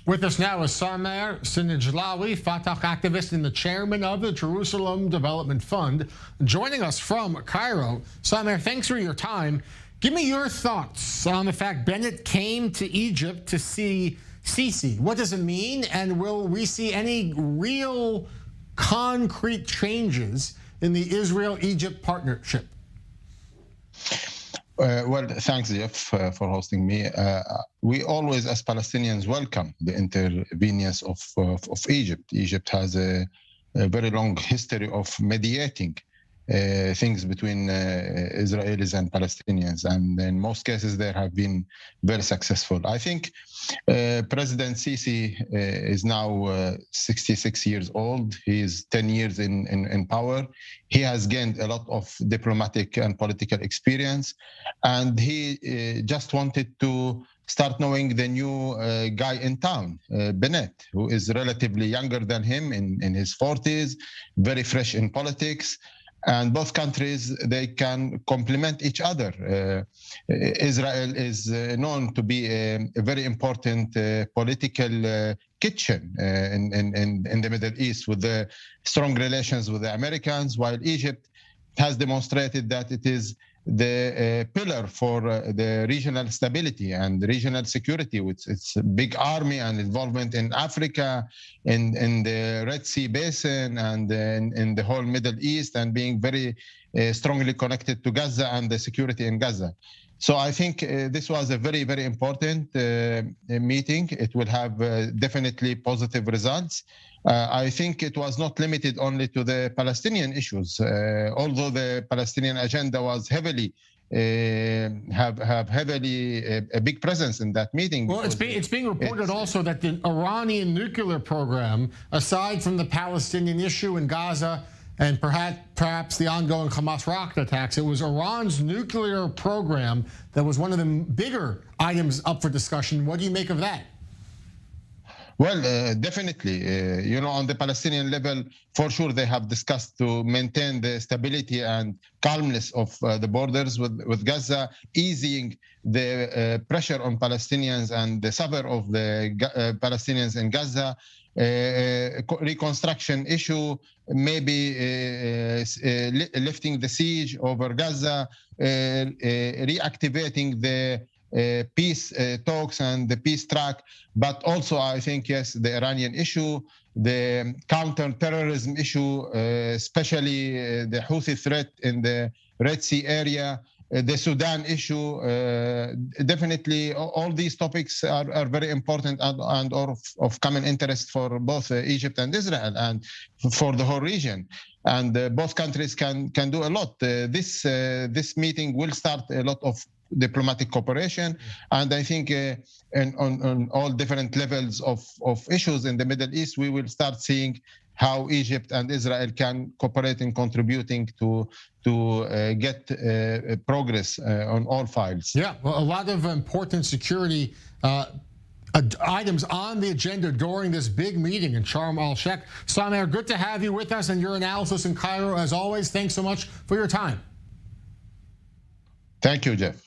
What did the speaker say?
With us now is Sinijlawi, Fatah activist and the chairman of the Jerusalem Development Fund, joining us from Cairo. Samer, thanks for your time. Give me your thoughts on the fact Bennett came to Egypt to see Sisi. What does it mean, and will we see any real concrete changes in the Israel-Egypt partnership? Well, thanks, Jeff, for hosting me. We always, as Palestinians, welcome the intervenience of Egypt. Egypt has a very long history of mediating things between Israelis and Palestinians, and in most cases they have been very successful. I think President Sisi is now 66 years old. He is 10 years in power. He has gained a lot of diplomatic and political experience, and he just wanted to start knowing the new guy in town, Bennett, who is relatively younger than him, in his 40s, very fresh in politics. And both countries, they can complement each other. Israel is known to be a very important political kitchen in the Middle East, with the strong relations with the Americans, while Egypt has demonstrated that it is the pillar for the regional stability and regional security, with its big army and involvement in Africa, in the Red Sea Basin, and in the whole Middle East, and being very strongly connected to Gaza and the security in Gaza. So I think this was a very, very important meeting. It will have definitely positive results. I think it was not limited only to the Palestinian issues, although the Palestinian agenda was heavily have heavily a big presence in that meeting. Well, it's being reported also that the Iranian nuclear program, aside from the Palestinian issue in Gaza and perhaps the ongoing Hamas rocket attacks, it was Iran's nuclear program that was one of the bigger items up for discussion. What do you make of that? Well, definitely, on the Palestinian level, for sure, they have discussed to maintain the stability and calmness of the borders with Gaza, easing the pressure on Palestinians and the suffer of the Palestinians in Gaza, reconstruction issue, maybe lifting the siege over Gaza, reactivating the peace talks and the peace track, but also I think, yes, the Iranian issue, the counter-terrorism issue, especially the Houthi threat in the Red Sea area, the Sudan issue. Definitely all these topics are very important and of common interest for both Egypt and Israel, and for the whole region. And both countries can do a lot. This meeting will start a lot of diplomatic cooperation, and I think on all different levels of issues in the Middle East, we will start seeing how Egypt and Israel can cooperate in contributing to get progress on all files. Yeah, well, a lot of important security items on the agenda during this big meeting in Sharm el-Sheikh. Samer, good to have you with us, and your analysis in Cairo, as always. Thanks so much for your time. Thank you, Jeff.